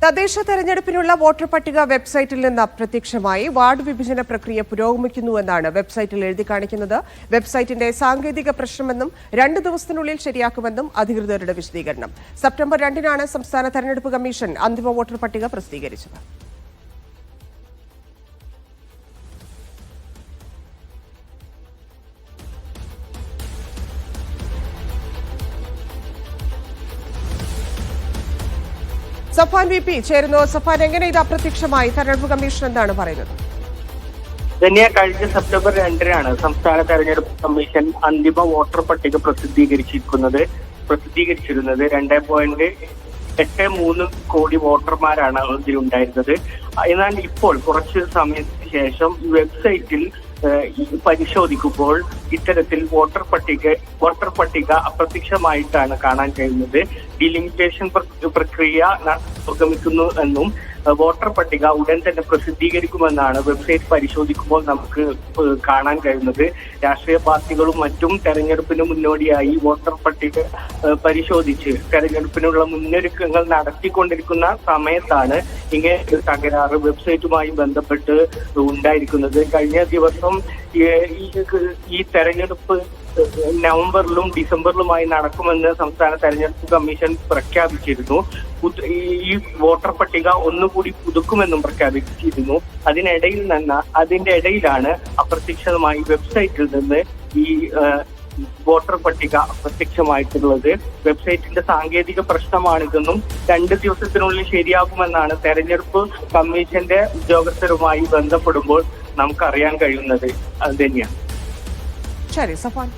തദ്ദേശ തെരഞ്ഞെടുപ്പിനുള്ള വോട്ടർ പട്ടിക വെബ്സൈറ്റിൽ നിന്ന് അപ്രത്യക്ഷമായി. വാർഡ് വിഭജന പ്രക്രിയ പുരോഗമിക്കുന്നുവെന്നാണ് വെബ്സൈറ്റിൽ എഴുതി കാണിക്കുന്നത്. വെബ്സൈറ്റിന്റെ സാങ്കേതിക പ്രശ്നമെന്നും 2 ദിവസത്തിനുള്ളിൽ ശരിയാക്കുമെന്നും അധികൃതരുടെ വിശദീകരണം. സെപ്റ്റംബർ 2-നാണ് സംസ്ഥാന തെരഞ്ഞെടുപ്പ് കമ്മീഷൻ അന്തിമ വോട്ടർ പട്ടിക പ്രസിദ്ധീകരിച്ചത്. സഫാൻ വി പി ചേരുന്നു. സഫാൻ, എങ്ങനെ ഇത് അപ്രത്യക്ഷമായി? തെരഞ്ഞെടുപ്പ് കമ്മീഷൻ എന്താണ് പറയുന്നത്? കഴിഞ്ഞ സെപ്റ്റംബർ 2-നാണ് സംസ്ഥാന തെരഞ്ഞെടുപ്പ് കമ്മീഷൻ അന്തിമ വോട്ടർ പട്ടിക പ്രസിദ്ധീകരിച്ചിരുന്നത്. 2.83 കോടി വോട്ടർമാരാണ് ഇതിലുണ്ടായിരുന്നത്. എന്നാൽ ഇപ്പോൾ കുറച്ച് സമയത്തിന് ശേഷം വെബ്സൈറ്റിൽ പരിശോധിക്കുമ്പോൾ ഇത്തരത്തിൽ വോട്ടർ പട്ടിക അപ്രത്യക്ഷമായിട്ടാണ് കാണാൻ കഴിയുന്നത്. ഡിലിമിറ്റേഷൻ പ്രക്രിയ പുരോഗമിക്കുന്നു എന്നും വോട്ടർ പട്ടിക ഉടൻ തന്നെ പ്രസിദ്ധീകരിക്കുമെന്നാണ് വെബ്സൈറ്റ് പരിശോധിക്കുമ്പോൾ നമുക്ക് കാണാൻ കഴിയുന്നത്. രാഷ്ട്രീയ പാർട്ടികളും മറ്റും തെരഞ്ഞെടുപ്പിന് മുന്നോടിയായി വോട്ടർ പട്ടിക പരിശോധിച്ച് തെരഞ്ഞെടുപ്പിനുള്ള മുന്നൊരുക്കങ്ങൾ നടത്തിക്കൊണ്ടിരിക്കുന്ന സമയത്താണ് ഇങ്ങനെ ഒരു തകരാറ് വെബ്സൈറ്റുമായി ബന്ധപ്പെട്ട് ഉണ്ടായിരിക്കുന്നത്. കഴിഞ്ഞ ദിവസം ഈ തെരഞ്ഞെടുപ്പ് നവംബറിലും ഡിസംബറിലുമായി നടക്കുമെന്ന് സംസ്ഥാന തെരഞ്ഞെടുപ്പ് കമ്മീഷൻ പ്രഖ്യാപിച്ചിരുന്നു. ഈ വോട്ടർ പട്ടിക ഒന്നുകൂടി പുതുക്കുമെന്നും പ്രഖ്യാപിച്ചിരുന്നു. അതിന്റെ ഇടയിലാണ് അപ്രത്യക്ഷമായി വെബ്സൈറ്റിൽ നിന്ന് ഈ വോട്ടർ പട്ടിക അപ്രത്യക്ഷമായിട്ടുള്ളത്. വെബ്സൈറ്റിന്റെ സാങ്കേതിക പ്രശ്നമാണിതെന്നും 2 ദിവസത്തിനുള്ളിൽ ശരിയാക്കുമെന്നാണ് തെരഞ്ഞെടുപ്പ് കമ്മീഷന്റെ ഉദ്യോഗസ്ഥരുമായി ബന്ധപ്പെടുമ്പോൾ നമുക്കറിയാൻ കഴിയുന്നത്. അത് തന്നെയാണ്. ശരി സഫാൻ.